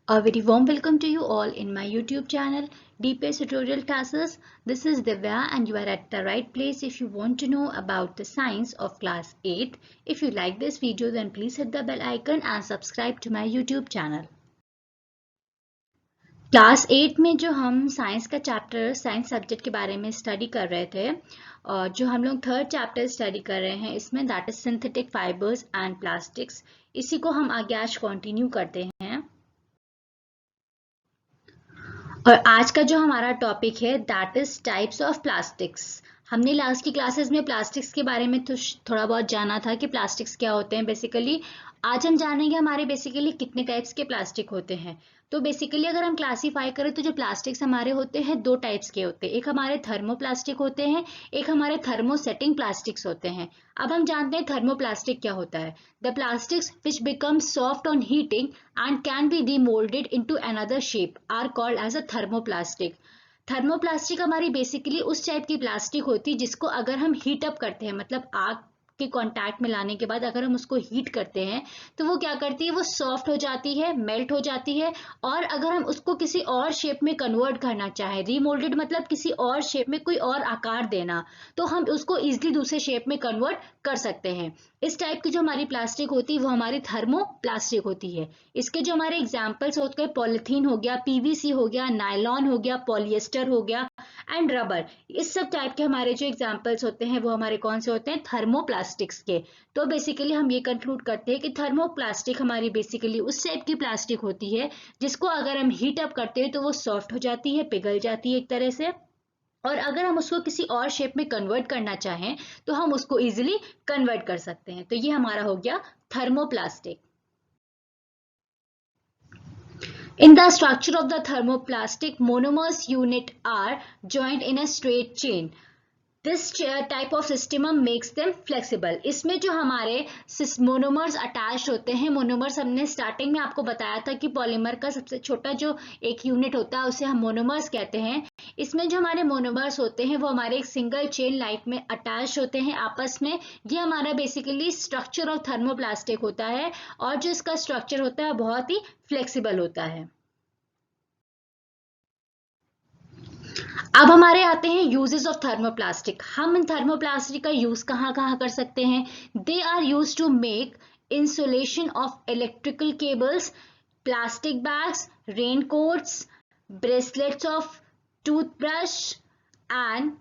A very warm welcome to you all in my YouTube channel DPS Tutorial Classes. This is Divya and you are at the right place if you want to know about the science of class 8. If you like this video then please hit the bell icon and subscribe to my YouTube channel. Class 8 में जो हम science का chapter science subject के बारे में study कर रहे थे और जो हम लोग थर्ड चैप्टर स्टडी कर रहे हैं इसमें that is synthetic fibres and plastics, इसी को हम आगे आज कंटिन्यू करते हैं। और आज का जो हमारा टॉपिक है that is types of plastics. हमने लास्ट की क्लासेस में प्लास्टिक्स के बारे में तो थोड़ा बहुत जाना था कि प्लास्टिक्स क्या होते हैं बेसिकली। आज हम जानेंगे हमारे बेसिकली कितने टाइप्स के प्लास्टिक होते हैं। तो बेसिकली अगर हम क्लासीफाई करें तो जो प्लास्टिक्स हमारे होते हैं दो टाइप्स के होते हैं, एक हमारे थर्मोप्लास्टिक होते हैं, एक हमारे थर्मोसेटिंग प्लास्टिक्स होते हैं। अब हम जानते हैं थर्मोप्लास्टिक क्या होता है। The plastics which become soft on heating and can be demolded into another shape are called as a thermoplastic. Thermoplastic हमारी बेसिकली उस टाइप की प्लास्टिक होती है जिसको अगर हम हीट अप करते हैं, मतलब आग के कांटेक्ट में लाने के बाद अगर हम उसको हीट करते हैं तो वो क्या करती है, वो सॉफ्ट हो जाती है, मेल्ट हो जाती है। और अगर हम उसको किसी और शेप में कन्वर्ट करना चाहें, रीमोल्डेड मतलब किसी और शेप में कोई और आकार देना, तो हम उसको इजिली दूसरे शेप में कन्वर्ट कर सकते हैं। इस टाइप की जो हमारी प्लास्टिक होती है वो हमारी थर्मोप्लास्टिक होती है। इसके जो हमारे एग्जाम्पल्स होते हैं पॉलिथीन हो गया, पीवीसी हो गया, नायलॉन हो गया, पॉलिएस्टर हो गया एंड रबर, इस सब टाइप के हमारे जो एग्जाम्पल्स होते हैं वो हमारे कौन से होते हैं, थर्मोप्लास्टिक्स के। तो बेसिकली हम ये कंक्लूड करते हैं कि थर्मोप्लास्टिक हमारी बेसिकली उस टाइप की प्लास्टिक होती है जिसको अगर हम हीट अप करते हैं तो वो सॉफ्ट हो जाती है, पिघल जाती है एक तरह से, और अगर हम उसको किसी और शेप में कन्वर्ट करना चाहें तो हम उसको इजीली कन्वर्ट कर सकते हैं। तो ये हमारा हो गया thermoplastic. In the structure of the thermoplastic, monomers unit are joined in a straight chain. This type of system makes them flexible. इसमें जो हमारे मोनोमर्स अटैच होते हैं, मोनोमर्स हमने स्टार्टिंग में आपको बताया था कि पॉलीमर का सबसे छोटा जो एक यूनिट होता है उसे हम मोनोमर्स कहते हैं। इसमें जो हमारे मोनोमर्स होते हैं वो हमारे एक सिंगल चेन लाइक में अटैच होते हैं आपस में। ये हमारा बेसिकली स्ट्रक्चर ऑफ थर्मोप्लास्टिक होता है और जो इसका स्ट्रक्चर होता है बहुत ही फ्लेक्सिबल होता है। अब हमारे आते हैं यूजेस ऑफ थर्मोप्लास्टिक। हम इन थर्मोप्लास्टिक का यूज कहाँ कहाँ कर सकते हैं। They are use to make insulation of electrical cables, plastic bags, raincoats, bracelets of toothbrush and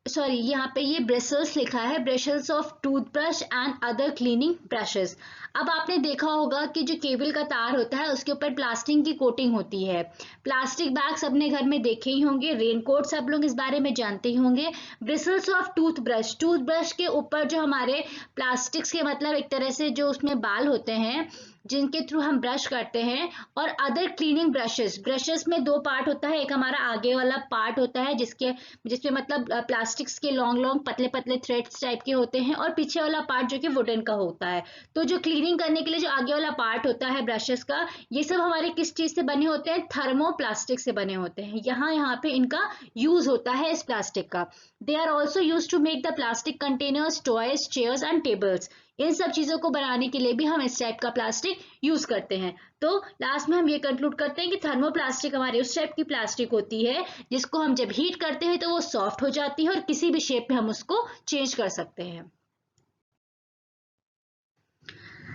यहाँ पे ये ब्रिसल्स लिखा है, bristles of toothbrush and other cleaning brushes. अब आपने देखा होगा कि जो केबल का तार होता है उसके ऊपर प्लास्टिक की कोटिंग होती है। प्लास्टिक बैग सबने घर में देखे ही होंगे, रेनकोट सब लोग इस बारे में जानते ही होंगे। ब्रिसल्स ऑफ टूथब्रश, टूथब्रश के ऊपर जो हमारे प्लास्टिक्स के मतलब एक तरह से जो उसमें बाल होते हैं जिनके थ्रू हम ब्रश करते हैं। और अदर क्लीनिंग ब्रशेस, ब्रशेस में दो पार्ट होता है, एक हमारा आगे वाला पार्ट होता है जिसमें मतलब प्लास्टिक्स के लॉन्ग लॉन्ग पतले पतले थ्रेड्स टाइप के होते हैं, और पीछे वाला पार्ट जो कि वुडन का होता है। तो जो क्लीनिंग करने के लिए जो आगे वाला पार्ट होता है ब्रशेस का, ये सब हमारे किस चीज से बने होते हैं, थर्मोप्लास्टिक से बने होते हैं। यहाँ पे इनका यूज होता है इस प्लास्टिक का। They are also use to make the plastic containers, toys, chairs and tables. इन सब चीजों को बनाने के लिए भी हम इस टाइप का प्लास्टिक यूज करते हैं। तो लास्ट में हम ये कंक्लूड करते हैं कि थर्मोप्लास्टिक हमारे उस टाइप की प्लास्टिक होती है जिसको हम जब हीट करते हैं तो वो सॉफ्ट हो जाती है और किसी भी शेप में हम उसको चेंज कर सकते हैं।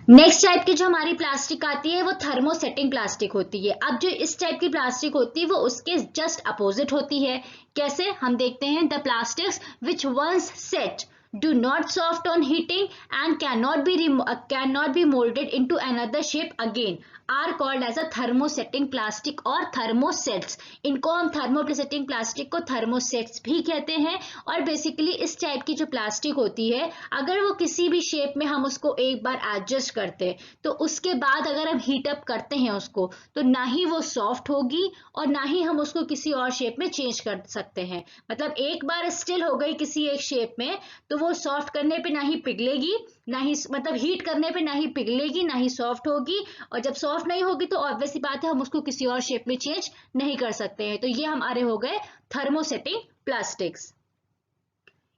नेक्स्ट टाइप की जो हमारी प्लास्टिक आती है वो थर्मोसेटिंग प्लास्टिक होती है। अब जो इस टाइप की प्लास्टिक होती है वो उसके जस्ट अपोजिट होती है। कैसे, हम देखते हैं। The plastics which once set do not soft on heating and cannot be molded into another shape again are called as a thermosetting plastic और thermosets। इनको हम thermosetting plastic को thermosets भी कहते हैं। और बेसिकली इस टाइप की जो प्लास्टिक होती है अगर वो किसी भी शेप में हम उसको एक बार एडजस्ट करते तो उसके बाद अगर हम हीट अप करते हैं उसको तो ना ही वो सॉफ्ट होगी और ना ही हम उसको किसी और शेप में चेंज कर सकते हैं। मतलब एक बार स्टिल हो गई किसी एक शेप में तो वो सॉफ्ट करने पे ना ही पिघलेगी, ना ही मतलब हीट करने पे ना ही पिघलेगी ना ही सॉफ्ट होगी, और जब सॉफ्ट नहीं होगी तो ऑब्वियस सी बात है हम उसको किसी और शेप में चेंज नहीं कर सकते हैं। तो ये हमारे हो गए थर्मोसेटिंग प्लास्टिक्स।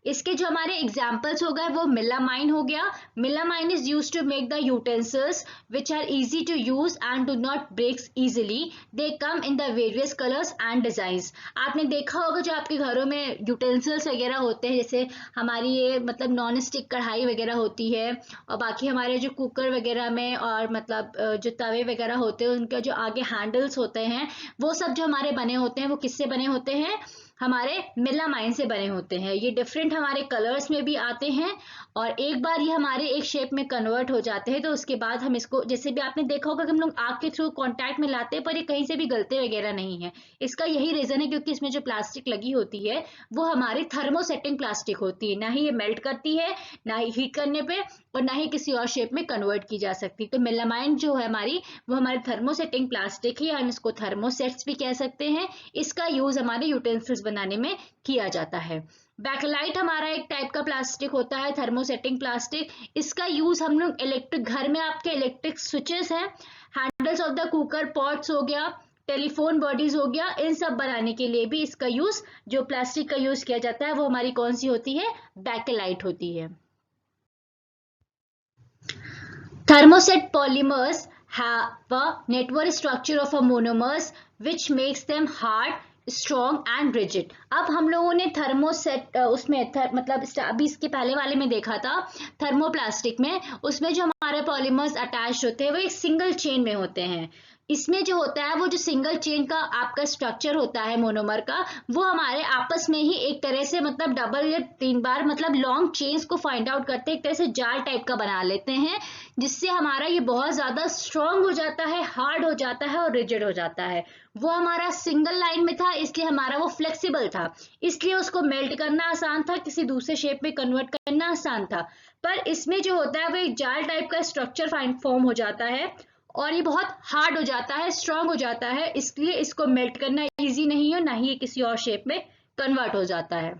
इसके जो हमारे एग्जाम्पल्स हो गए वो मेलामाइन हो गया। Melamine is use to make the utensils which are easy to use and do not breaks easily. They come in the various colours and designs. आपने देखा होगा जो आपके घरों में यूटेंसिल्स वगैरह होते हैं, जैसे हमारी ये मतलब नॉन स्टिक कढ़ाई वगैरह होती है, और बाकी हमारे जो कुकर वगैरह में और मतलब जो तवे वगैरह होते हैं उनके जो आगे हैंडल्स होते हैं, वो सब जो हमारे बने होते हैं वो किससे बने होते हैं, हमारे मेलामाइन से बने होते हैं। ये डिफरेंट हमारे कलर्स में भी आते हैं, और एक बार ये हमारे एक शेप में कन्वर्ट हो जाते हैं तो उसके बाद हम इसको, जैसे भी आपने देखा होगा कि हम लोग आग के थ्रू कांटेक्ट में लाते हैं पर ये कहीं से भी गलते वगैरह नहीं है। इसका यही रीजन है क्योंकि इसमें जो प्लास्टिक लगी होती है वो हमारी थर्मोसेटिंग प्लास्टिक होती है, ना ही ये मेल्ट करती है, ना ही हीट करने पे, और ना ही किसी और शेप में कन्वर्ट की जा सकती। तो मेलामाइन जो है हमारी, वो हमारी थर्मोसेटिंग प्लास्टिक है, हम इसको थर्मोसेट्स भी कह सकते हैं। इसका यूज हमारे यूटेंसिल्स बनाने में किया जाता है। बैकलाइट हमारा एक टाइप का प्लास्टिक होता है, थर्मोसेटिंग प्लास्टिक। इसका यूज हम लोग इलेक्ट्रिक, घर में आपके इलेक्ट्रिक स्विचेस हैं, handles of the cooker pots हो गया, टेलीफोन बॉडीज हो गया, इन सब बनाने के लिए भी इसका यूज, जो प्लास्टिक का यूज किया जाता है वो हमारी कौन सी होती है, बैकलाइट होती है। Thermoset polymers have a network structure of a monomers which makes them hard, strong and rigid. अब हम लोगों ने थर्मोसेट उसमें मतलब अभी इसके पहले वाले में देखा था थर्मोप्लास्टिक में, उसमें जो हमारे पॉलीमर्स अटैच होते हैं वो एक सिंगल चेन में होते हैं। इसमें जो होता है वो जो सिंगल चेन का आपका स्ट्रक्चर होता है मोनोमर का, वो हमारे आपस में ही एक तरह से मतलब डबल या 3 बार मतलब लॉन्ग चेन्स को फाइंड आउट करते हैं, एक तरह से जाल टाइप का बना लेते हैं, जिससे हमारा ये बहुत ज्यादा स्ट्रॉन्ग हो जाता है, हार्ड हो जाता है और रिजिड हो जाता है। वो हमारा सिंगल लाइन में था इसलिए हमारा वो फ्लेक्सिबल था, इसलिए उसको मेल्ट करना आसान था, किसी दूसरे शेप में कन्वर्ट करना आसान था। पर इसमें जो होता है वो एक जाल टाइप का स्ट्रक्चर फॉर्म हो जाता है और ये बहुत हार्ड हो जाता है, स्ट्रांग हो जाता है, इसलिए इसको मेल्ट करना इजी नहीं है, ना ही ये किसी और शेप में कन्वर्ट हो जाता है।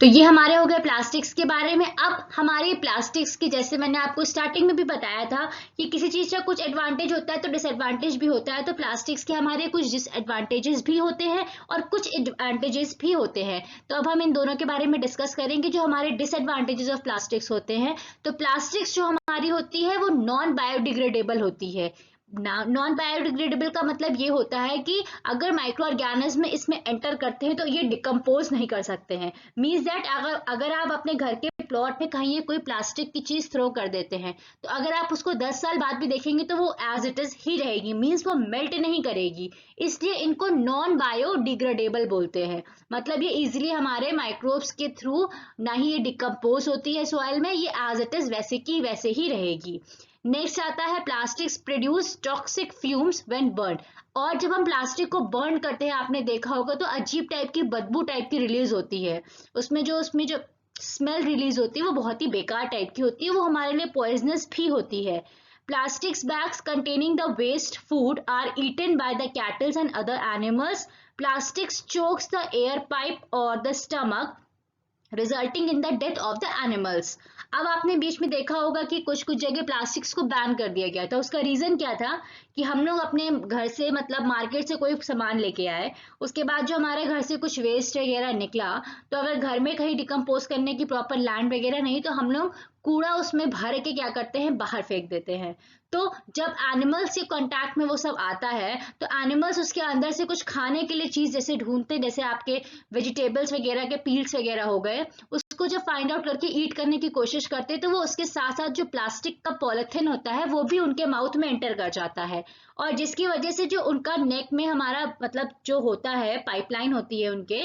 तो ये हमारे हो गए प्लास्टिक्स के बारे में। अब हमारे प्लास्टिक्स की, जैसे मैंने आपको स्टार्टिंग में भी बताया था कि किसी चीज का कुछ एडवांटेज होता है तो डिसएडवांटेज भी होता है, तो प्लास्टिक्स के हमारे कुछ डिसएडवांटेजेस भी होते हैं और कुछ एडवांटेजेस भी होते हैं। तो अब हम इन दोनों के बारे में डिस्कस करेंगे। जो हमारे डिसएडवांटेजेस ऑफ प्लास्टिक्स होते हैं, तो प्लास्टिक्स जो हमारी होती है वो नॉन बायोडिग्रेडेबल होती है। नॉन बायोडिग्रेडेबल का मतलब ये होता है कि अगर माइक्रो ऑर्गेनिज्म इसमें एंटर करते हैं तो ये डिकम्पोज नहीं कर सकते हैं। मीन्स दैट अगर आप अपने घर के प्लॉट में कहीं कोई प्लास्टिक की चीज थ्रो कर देते हैं तो अगर आप उसको 10 साल बाद भी देखेंगे तो वो एज इट इज ही रहेगी, मीन्स वो मेल्ट नहीं करेगी। इसलिए इनको नॉन बायोडिग्रेडेबल बोलते हैं। मतलब ये इजिली हमारे माइक्रोब्स के थ्रू ना ही ये डिकम्पोज होती है सॉइल में, ये एज इट इज वैसे की वैसे ही रहेगी। नेक्स्ट आता है plastics produce toxic fumes when burn. और जब हम प्लास्टिक को बर्न करते हैं, आपने देखा होगा तो अजीब टाइप की बदबू टाइप की रिलीज होती है, उसमें जो स्मेल रिलीज होती है वो बहुत ही बेकार टाइप की होती है, वो हमारे लिए पॉइजनस भी होती है। Plastics bags containing the waste food are eaten by the cattle and other animals. Plastics chokes the air pipe or the stomach, resulting in the death of the animals. अब आपने बीच में देखा होगा कि कुछ कुछ जगह प्लास्टिक्स को बैन कर दिया गया था। उसका रीजन क्या था कि हम लोग अपने घर से मतलब मार्केट से कोई सामान लेके आए, उसके बाद जो हमारे घर से कुछ वेस्ट वगैरह निकला, तो अगर घर में कहीं डिकम्पोज करने की प्रॉपर लैंड वगैरह नहीं तो हम लोग कूड़ा उसमें भर के क्या करते हैं, बाहर फेंक देते हैं। तो जब एनिमल्स के कांटेक्ट में वो सब आता है तो एनिमल्स उसके अंदर से कुछ खाने के लिए चीज जैसे ढूंढते, जैसे आपके वेजिटेबल्स वगैरह के पील्स वगैरह हो गए, उसको जब फाइंड आउट करके ईट करने की कोशिश करते हैं तो वो उसके साथ साथ जो प्लास्टिक का पॉलिथीन होता है वो भी उनके माउथ में एंटर कर जाता है, और जिसकी वजह से जो उनका नेक में हमारा मतलब जो होता है पाइपलाइन होती है उनके,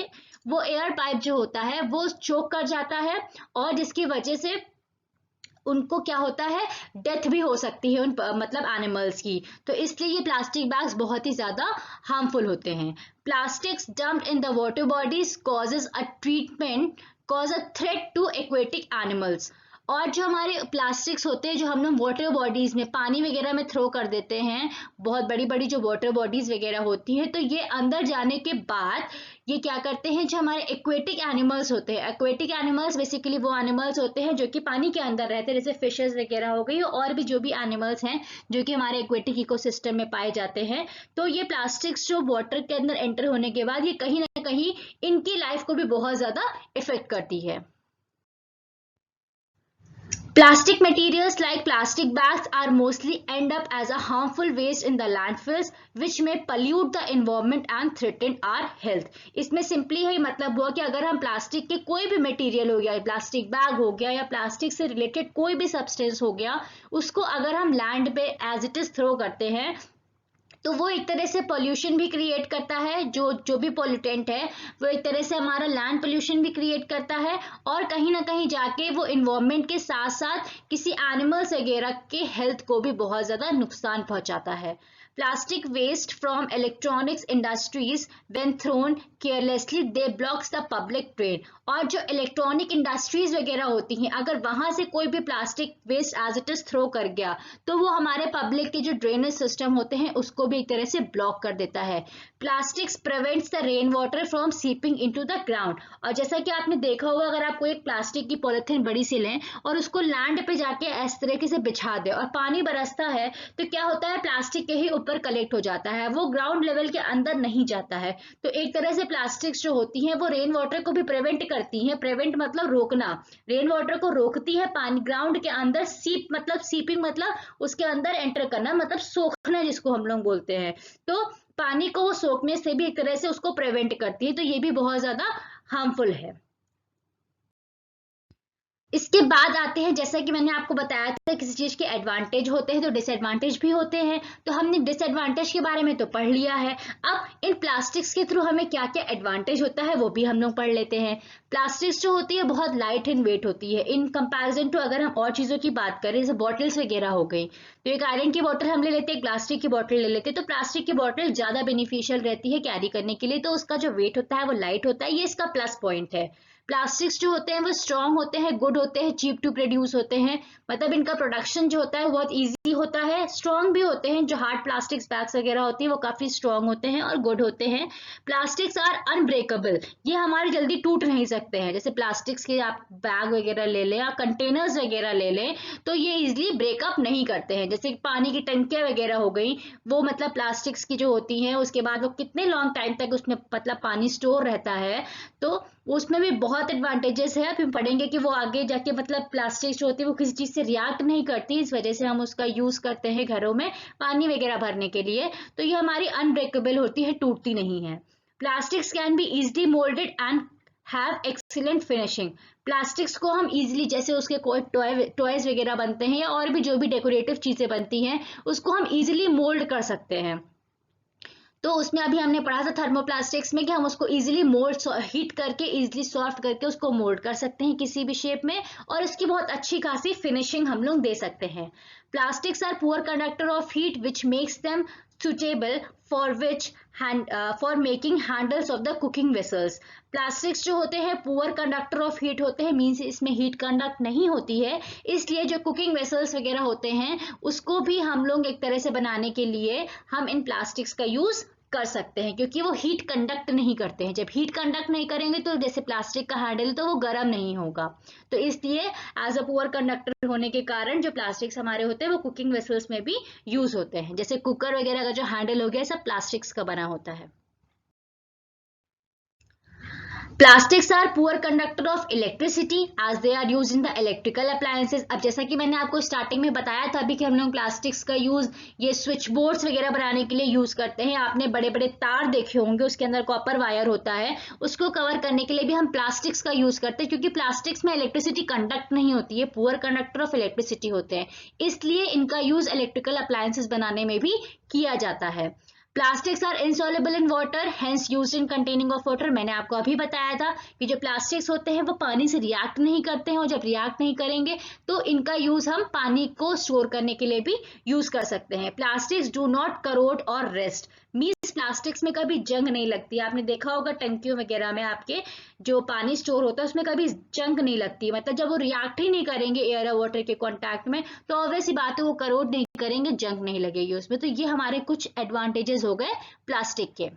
वो एयर पाइप जो होता है वो चोक कर जाता है, और जिसकी वजह से उनको क्या होता है, डेथ भी हो सकती है उन मतलब एनिमल्स की। तो इसलिए ये प्लास्टिक बैग्स बहुत ही ज्यादा हार्मफुल होते हैं। Plastics dumped in the water bodies causes a treatment, cause a threat to aquatic animals. और जो हमारे प्लास्टिक्स होते हैं जो हम लोग वाटर बॉडीज में पानी वगैरह में थ्रो कर देते हैं, बहुत बड़ी बड़ी जो वाटर बॉडीज वगैरह होती हैं, तो ये अंदर जाने के बाद ये क्या करते हैं, जो हमारे एक्वेटिक एनिमल्स होते हैं, एक्वेटिक एनिमल्स बेसिकली वो एनिमल्स होते हैं जो कि पानी के अंदर रहते हैं, जैसे फिशेस वगैरह हो गई और भी जो भी एनिमल्स हैं जो कि हमारे एक्वेटिक इकोसिस्टम में पाए जाते हैं। तो ये प्लास्टिक्स जो वाटर के अंदर एंटर होने के बाद ये कहीं ना कहीं इनकी लाइफ को भी बहुत ज्यादा इफेक्ट करती है। Plastic materials like plastic bags are mostly end up as a harmful waste in the landfills, which may pollute the environment and threaten our health. इसमें सिंपली यही मतलब हुआ कि अगर हम प्लास्टिक के कोई भी मटेरियल हो गया, प्लास्टिक बैग हो गया या प्लास्टिक से रिलेटेड कोई भी सब्सटेंस हो गया, उसको अगर हम लैंड पे एज इट इज थ्रो करते हैं तो वो एक तरह से पोल्यूशन भी क्रिएट करता है, जो भी पोल्यूटेंट है वो एक तरह से हमारा लैंड पोल्यूशन भी क्रिएट करता है और कहीं ना कहीं जाके वो इन्वायरमेंट के साथ साथ किसी एनिमल्स वगैरह के हेल्थ को भी बहुत ज्यादा नुकसान पहुंचाता है। Plastic waste from electronics industries when thrown carelessly they blocks the public drain. और जो इलेक्ट्रॉनिक इंडस्ट्रीज वगैरह होती हैं अगर वहां से कोई भी plastic waste as it is throw कर गया तो वो हमारे पब्लिक के जो ड्रेनेज सिस्टम होते हैं उसको भी एक तरह से ब्लॉक कर देता है। Plastics prevents the rain water from seeping into the ground. और जैसा कि आपने देखा होगा अगर आप कोई एक प्लास्टिक की पॉलिथीन बड़ी सी लें और उसको लैंड पे जाके इस तरीके से बिछा दे और पानी बरसता है तो क्या होता है, प्लास्टिक के ही ऊपर कलेक्ट हो जाता है, वो ग्राउंड लेवल के अंदर नहीं जाता है। तो एक तरह से प्लास्टिक्स जो होती हैं वो रेन वाटर को भी प्रिवेंट करती हैं। प्रिवेंट मतलब रोकना, रेन वाटर को रोकती है पानी ग्राउंड के अंदर, सीपिंग मतलब उसके अंदर एंटर करना, मतलब सोखना जिसको हम लोग बोलते हैं। तो पानी को वो सोखने से भी एक तरह से उसको प्रिवेंट करती है, तो ये भी बहुत ज्यादा हार्मफुल है। इसके बाद आते हैं, जैसा कि मैंने आपको बताया था किसी चीज के एडवांटेज होते हैं तो डिसएडवांटेज भी होते हैं, तो हमने डिसएडवांटेज के बारे में तो पढ़ लिया है। अब इन प्लास्टिक्स के थ्रू हमें क्या क्या एडवांटेज होता है वो भी हम लोग पढ़ लेते हैं। प्लास्टिक्स जो होती है बहुत लाइट इन वेट होती है इन कंपैरिजन टू अगर हम और चीजों की बात करें जैसे बॉटल्स वगैरह हो गई, तो एक आयरन की बोतल हम ले लेते हैं, एक प्लास्टिक की बोतल ले लेते हैं, तो प्लास्टिक की बोतल ज्यादा बेनिफिशियल रहती है कैरी करने के लिए, तो उसका जो वेट होता है वो लाइट होता है, ये इसका प्लस पॉइंट है। प्लास्टिक्स जो होते हैं वो स्ट्रॉन्ग होते हैं, गुड होते हैं, चीप टू प्रोड्यूस होते हैं, मतलब इनका प्रोडक्शन जो होता है बहुत इजी होता है, स्ट्रॉन्ग भी होते हैं, जो हार्ड प्लास्टिक्स बैग्स वगैरह होती है वो काफी स्ट्रॉन्ग होते हैं और गुड होते हैं। प्लास्टिक्स आर अनब्रेकेबल, ये हमारे जल्दी टूट नहीं सकते हैं, जैसे प्लास्टिक्स के आप बैग वगैरह ले लें या कंटेनर्स वगैरह ले लें तो ये इजिली ब्रेकअप नहीं करते हैं। जैसे पानी की टंकियां वगैरह हो गई, वो मतलब प्लास्टिक्स की जो होती हैं उसके बाद वो कितने लॉन्ग टाइम तक उसमें मतलब पानी स्टोर रहता है, तो उसमें भी बहुत एडवांटेजेस है। फिर पढ़ेंगे कि वो आगे जाके मतलब प्लास्टिक जो होती है वो किसी चीज से रिएक्ट नहीं करती, इस वजह से हम उसका यूज करते हैं घरों में पानी वगैरह भरने के लिए, तो ये हमारी अनब्रेकेबल होती है, टूटती नहीं है। Plastics can be easily moulded and have excellent finishing. Plastics को हम इजिली, जैसे उसके कोई टॉयज वगैरह बनते हैं या और भी जो भी डेकोरेटिव चीजें बनती हैं उसको हम इजिली मोल्ड कर सकते हैं। तो उसमें अभी हमने पढ़ा था थर्मोप्लास्टिक्स में कि हम उसको इजीली मोल्ड हीट करके इजीली सॉफ्ट करके उसको मोल्ड कर सकते हैं किसी भी शेप में और इसकी बहुत अच्छी खासी फिनिशिंग हम लोग दे सकते हैं। Plastics are poor conductor of heat which makes them suitable for making handles of the cooking vessels. Plastics जो होते हैं पुअर कंडक्टर ऑफ हीट होते हैं, मीन्स इसमें हीट कंडक्ट नहीं होती है, इसलिए जो कुकिंग वेसल्स वगैरह होते हैं उसको भी हम लोग एक तरह से बनाने के लिए हम इन प्लास्टिक्स का यूज कर सकते हैं, क्योंकि वो हीट कंडक्ट नहीं करते हैं। जब हीट कंडक्ट नहीं करेंगे तो जैसे प्लास्टिक का हैंडल तो वो गर्म नहीं होगा, तो इसलिए एज अ पुअर कंडक्टर होने के कारण जो प्लास्टिक्स हमारे होते हैं वो कुकिंग वेसल्स में भी यूज होते हैं। जैसे कुकर वगैरह का जो हैंडल हो गया सब प्लास्टिक्स का बना होता है। Plastics are poor conductor of electricity as they are use in the electrical appliances. अब जैसा कि मैंने आपको स्टार्टिंग में बताया था अभी कि हम लोग प्लास्टिक्स का यूज ये स्विच बोर्ड्स वगैरह बनाने के लिए यूज करते हैं। आपने बड़े बड़े तार देखे होंगे, उसके अंदर कॉपर वायर होता है, उसको कवर करने के लिए भी हम प्लास्टिक्स का यूज करते हैं, क्योंकि प्लास्टिक्स में इलेक्ट्रिसिटी कंडक्ट नहीं होती है, पुअर कंडक्टर ऑफ इलेक्ट्रिसिटी होते हैं, इसलिए इनका यूज इलेक्ट्रिकल अप्लायंसेस बनाने में भी किया जाता है। Plastics are insoluble in water hence used in containing of water. मैंने आपको अभी बताया था कि जो प्लास्टिक्स होते हैं वो पानी से रिएक्ट नहीं करते हैं, और जब रिएक्ट नहीं करेंगे तो इनका यूज हम पानी को स्टोर करने के लिए भी यूज कर सकते हैं। प्लास्टिक्स डू नॉट करोड और रेस्ट, मीन्स प्लास्टिक्स में कभी जंग नहीं लगती। आपने देखा होगा टंकियों वगैरह में आपके जो पानी स्टोर होता है उसमें कभी जंग नहीं लगती, मतलब जब वो रिएक्ट ही नहीं करेंगे एयर और वाटर के कांटेक्ट में तो ऑब्वियस ही बात है वो करोड नहीं करेंगे, जंग नहीं लगेगी उसमें। तो ये हमारे कुछ एडवांटेजेस हो गए प्लास्टिक के।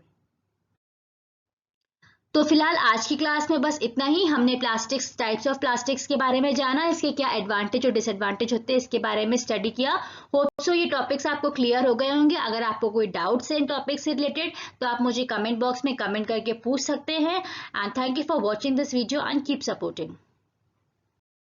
तो फिलहाल आज की क्लास में बस इतना ही। हमने प्लास्टिक्स, टाइप्स ऑफ प्लास्टिक्स के बारे में जाना, इसके क्या एडवांटेज और डिसएडवांटेज होते हैं इसके बारे में स्टडी किया। होप सो ये टॉपिक्स आपको क्लियर हो गए होंगे। अगर आपको कोई डाउट्स हैं इन टॉपिक से रिलेटेड तो आप मुझे कमेंट बॉक्स में कमेंट करके पूछ सकते हैं। And thank you for watching this video and keep supporting.